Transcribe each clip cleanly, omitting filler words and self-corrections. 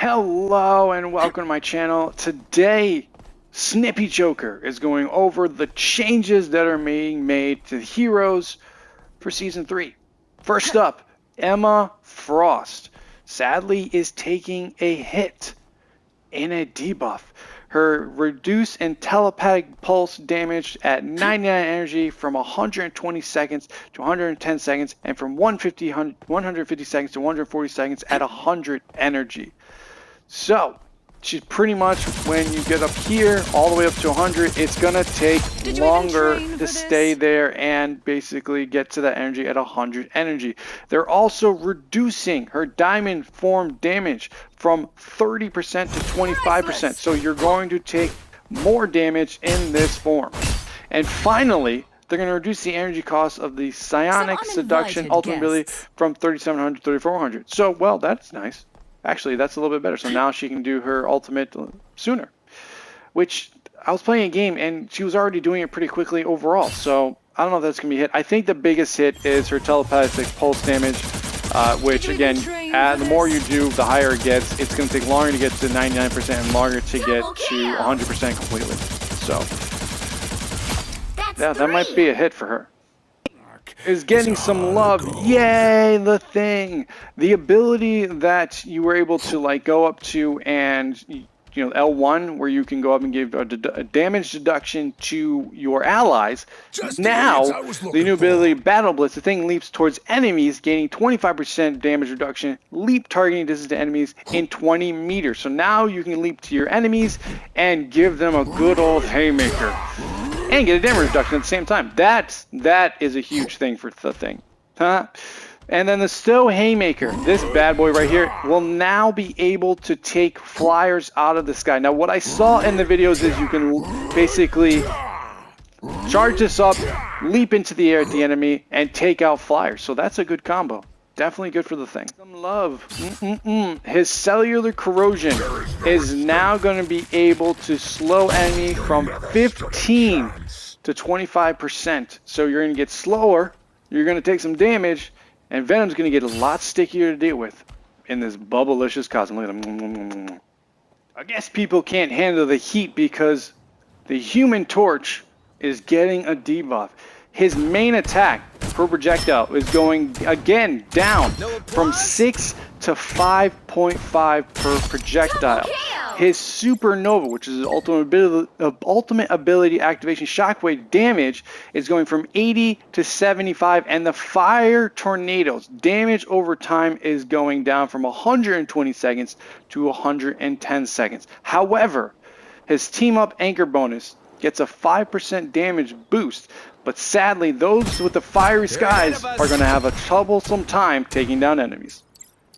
Hello and welcome to my channel. Today, Snippy Joker is going over the changes that are being made to the heroes for Season 3. First up, Emma Frost sadly is taking a hit in a debuff. Her reduce and telepathic pulse damage at 99 energy from 120 seconds to 110 seconds and from 150 seconds to 140 seconds at 100 energy. So, she's pretty much, when you get up here, all the way up to 100, it's going to take longer to stay there and basically get to that energy at 100 energy. They're also reducing her diamond form damage from 30% to 25%. So you're going to take more damage in this form. And finally, they're going to reduce the energy cost of the Psionic Seduction Ultimate ability from 3700 to 3400. So, well, that's nice. Actually, that's a little bit better. So now she can do her ultimate sooner. Which, I was playing a game and she was already doing it pretty quickly overall. So, I don't know if that's going to be a hit. I think the biggest hit is her telepathic pulse damage. Which, again, the more you do, the higher it gets. It's going to take longer to get to 99% and longer to get to 100% completely. So, yeah, that might be a hit for her. Is getting some love. Yay, the thing. The ability that you were able to like go up to and L1 where you can go up and give a damage deduction to your allies. Now, the new ability Battle Blitz, the thing leaps towards enemies, gaining 25% damage reduction, leap targeting distance to enemies in 20 meters. So now you can leap to your enemies and give them a good old haymaker. And get a damage reduction at the same time. That is a huge thing for the thing. Huh? And then the Stow Haymaker, this bad boy right here, will now be able to take flyers out of the sky. Now, what I saw in the videos is you can basically charge this up, leap into the air at the enemy, and take out flyers. So that's a good combo. Definitely good for the thing. Some love. His cellular corrosion is now going to be able to slow enemy from 15 to 25%. So you're going to get slower, you're going to take some damage, and Venom's going to get a lot stickier to deal with in this bubblicious costume. Look at him. I guess people can't handle the heat because the Human Torch is getting a debuff. His main attack per projectile is going again down from 6 to 5.5 per projectile. His Supernova, which is his ultimate ability activation shockwave damage, is going from 80 to 75, and the Fire Tornadoes damage over time is going down from 120 seconds to 110 seconds. However, his Team Up Anchor bonus gets a 5% damage boost, but sadly, those with the fiery skies are going to have a troublesome time taking down enemies.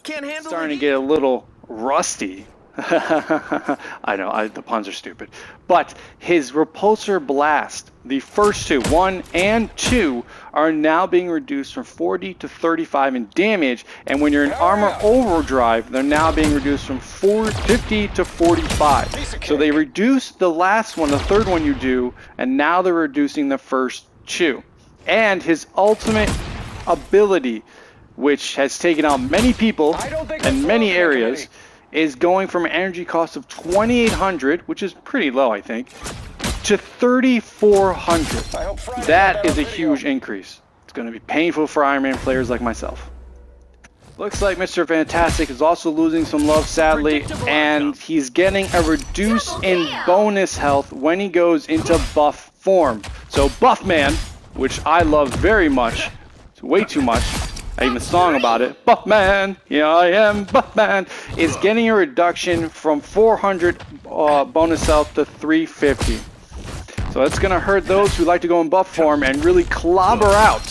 Starting to get a little rusty. I know, the puns are stupid. But his Repulsor Blast, the first two, 1 and 2, are now being reduced from 40 to 35 in damage. And when you're in Armor Overdrive, they're now being reduced from 50 to 45. So they reduced the last one, the third one you do, and now they're reducing the first two. And his ultimate ability, which has taken out many people in many areas, is going from an energy cost of 2,800, which is pretty low, I think, to 3,400. That is a huge increase. It's going to be painful for Iron Man players like myself. Looks like Mr. Fantastic is also losing some love, sadly, and he's getting a reduce in bonus health when he goes into buff form. So Buff Man, which I love very much, it's way too much, I even song about it, Buff Man, here I am, Buff Man, is getting a reduction from 400 bonus health to 350. So that's going to hurt those who like to go in buff form and really clobber out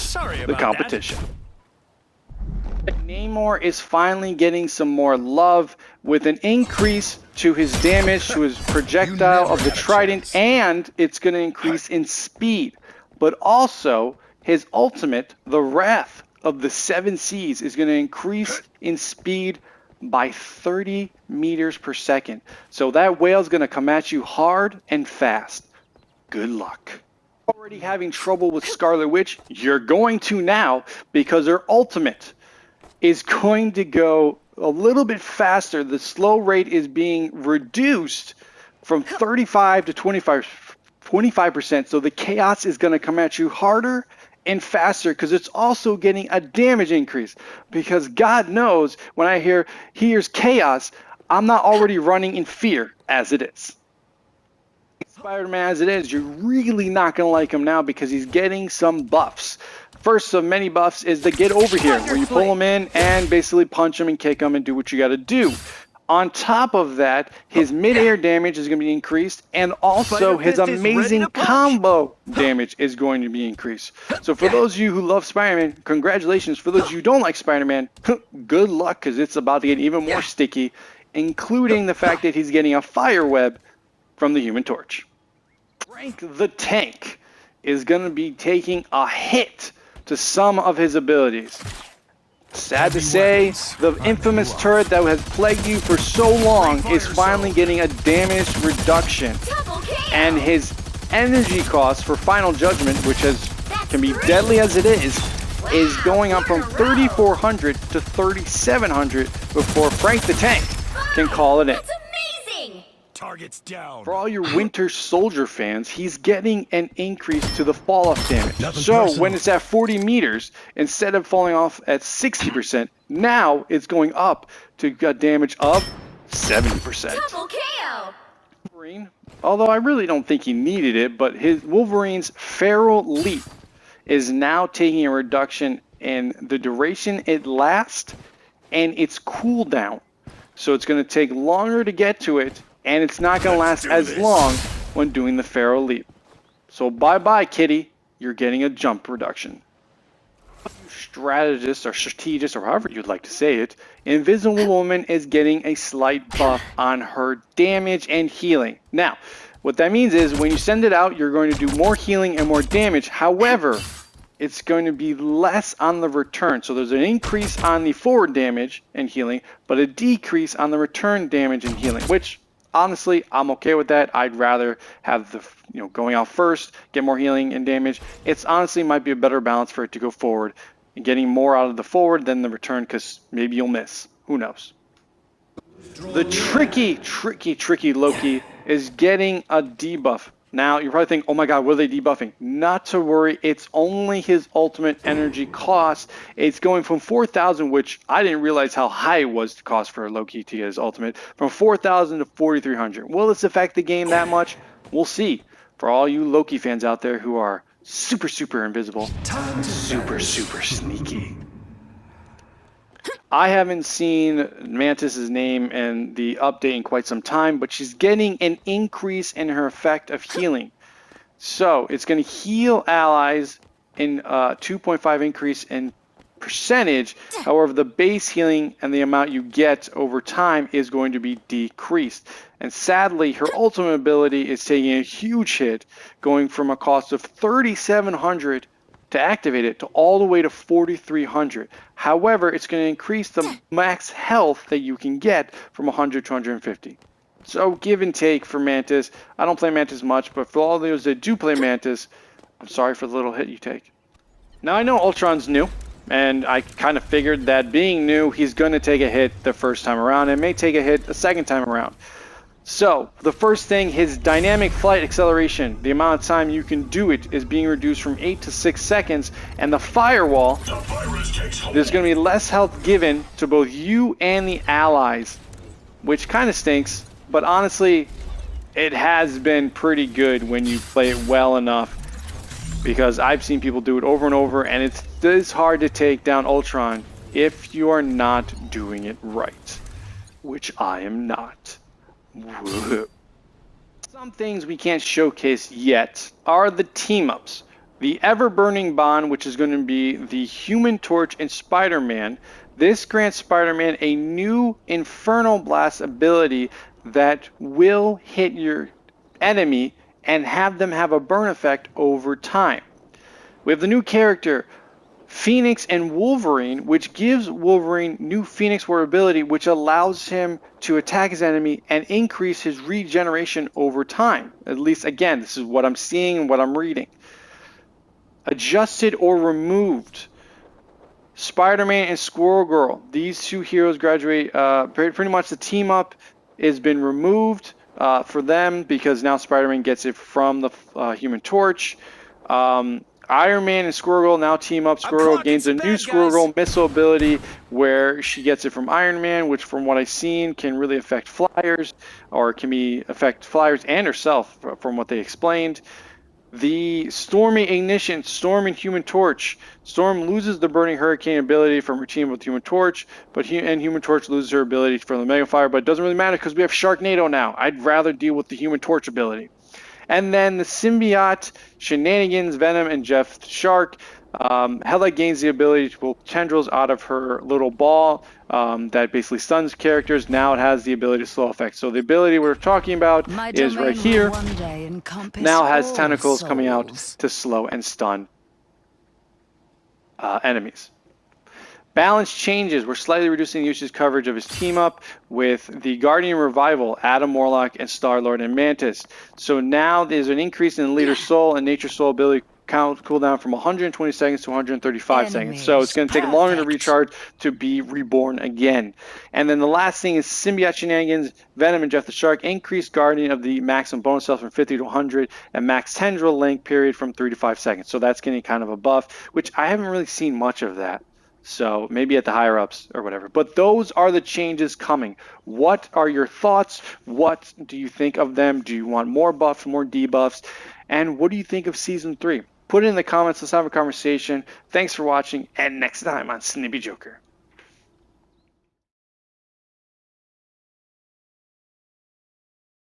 the competition. Namor is finally getting some more love with an increase to his damage to his projectile of the Trident, and it's going to increase in speed. But also, his ultimate, the Wrath of the Seven Seas, is going to increase in speed by 30 meters per second. So that whale's going to come at you hard and fast. Good luck. Already having trouble with Scarlet Witch? You're going to now, because her ultimate is going to go a little bit faster. The slow rate is being reduced from 35 to 25%. So the chaos is going to come at you harder and faster because it's also getting a damage increase. Because God knows when I here's chaos, I'm not already running in fear as it is. Spider-Man as it is, you're really not going to like him now because he's getting some buffs. First of many buffs is the get over here, where you pull him in and basically punch him and kick him and do what you got to do. On top of that, his mid-air damage is going to be increased, and also his amazing combo damage is going to be increased. So for those of you who love Spider-Man, congratulations. For those of you who don't like Spider-Man, good luck, because it's about to get even more sticky, including the fact that he's getting a fire web from the Human Torch. Frank the Tank is going to be taking a hit to some of his abilities. Sad to say, the infamous turret that has plagued you for so long is finally getting a damage reduction. And his energy cost for Final Judgment, which can be deadly as it is going up from 3,400 to 3,700 before Frank the Tank can call it in. Targets down. For all your Winter Soldier fans, he's getting an increase to the fall-off damage. So when it's at 40 meters, instead of falling off at 60%, now it's going up to a damage of 70%. Double KO. Wolverine, although I really don't think he needed it, but his Wolverine's Feral Leap is now taking a reduction in the duration it lasts and its cooldown. So it's going to take longer to get to it, and it's not going to last as long when doing the Feral Leap. So bye-bye, kitty. You're getting a jump reduction. Strategist or however you'd like to say it, Invisible Woman is getting a slight buff on her damage and healing. Now, what that means is when you send it out, you're going to do more healing and more damage. However, it's going to be less on the return. So there's an increase on the forward damage and healing, but a decrease on the return damage and healing, which honestly, I'm okay with that. I'd rather have the going out first, get more healing and damage. It's honestly might be a better balance for it to go forward and getting more out of the forward than the return, because maybe you'll miss. Who knows? The tricky Loki is getting a debuff. Now, you're probably thinking, oh my god, what are they debuffing? Not to worry, it's only his ultimate energy cost. It's going from 4,000, which I didn't realize how high it was to cost for Loki to get his ultimate, from 4,000 to 4,300. Will this affect the game that much? We'll see. For all you Loki fans out there who are super invisible, super sneaky. I haven't seen Mantis's name in the update in quite some time, but she's getting an increase in her effect of healing. So it's going to heal allies in 2.5 increase in percentage. However, the base healing and the amount you get over time is going to be decreased. And sadly, her ultimate ability is taking a huge hit, going from a cost of 3,700 to activate it to all the way to 4,300. However, it's going to increase the max health that you can get from 100 to 150. So give and take for Mantis. I don't play Mantis much, but for all those that do play Mantis, I'm sorry for the little hit you take. Now I know Ultron's new, and I kind of figured that being new, he's going to take a hit the first time around and may take a hit the second time around. So, the first thing, his dynamic flight acceleration, the amount of time you can do it, is being reduced from 8 to 6 seconds, and the firewall, there's going to be less health given to both you and the allies, which kind of stinks, but honestly, it has been pretty good when you play it well enough, because I've seen people do it over and over, and it is hard to take down Ultron if you are not doing it right, which I am not. Whoa. Some things we can't showcase yet are the team-ups. The Ever-Burning Bond, which is going to be the Human Torch and Spider-Man. This grants Spider-Man a new Infernal Blast ability that will hit your enemy and have them have a burn effect over time. We have the new character, Phoenix and Wolverine, which gives Wolverine new Phoenix War ability, which allows him to attack his enemy and increase his regeneration over time. At least, again, this is what I'm seeing and what I'm reading. Adjusted or removed. Spider-Man and Squirrel Girl. These two heroes graduate. Pretty much the team up has been removed for them because now Spider-Man gets it from the Human Torch. Iron Man and Squirrel Girl now team up. Squirrel Girl gains a new Squirrel Girl missile ability where she gets it from Iron Man, which from what I've seen can really affect flyers, or can affect flyers and herself from what they explained. The Stormy Ignition, Storm and Human Torch. Storm loses the Burning Hurricane ability from her team with Human Torch, and Human Torch loses her ability from the Mega Fire, but it doesn't really matter because we have Sharknado now. I'd rather deal with the Human Torch ability. And then the Symbiote, Shenanigans, Venom, and Jeff the Shark. Hela gains the ability to pull tendrils out of her little ball that basically stuns characters. Now it has the ability to slow effects. So the ability we're talking about is right here. Now has tentacles coming out to slow and stun enemies. Balance changes. We're slightly reducing the usage coverage of his team up with the Guardian Revival, Adam Warlock, and Star-Lord and Mantis. So now there's an increase in the Leader's Soul and Nature's Soul ability cooldown from 120 seconds to 135 seconds. So it's going to take longer to recharge to be reborn again. And then the last thing is Symbiote Shenanigans, Venom, and Jeff the Shark. Increased Guardian of the maximum bonus health from 50 to 100 and max tendril length period from 3 to 5 seconds. So that's getting kind of a buff, which I haven't really seen much of that. So maybe at the higher ups or whatever. But those are the changes coming. What are your thoughts? What do you think of them? Do you want more buffs, more debuffs? And what do you think of Season 3? Put it in the comments. Let's have a conversation. Thanks for watching. And next time on Snippy Joker.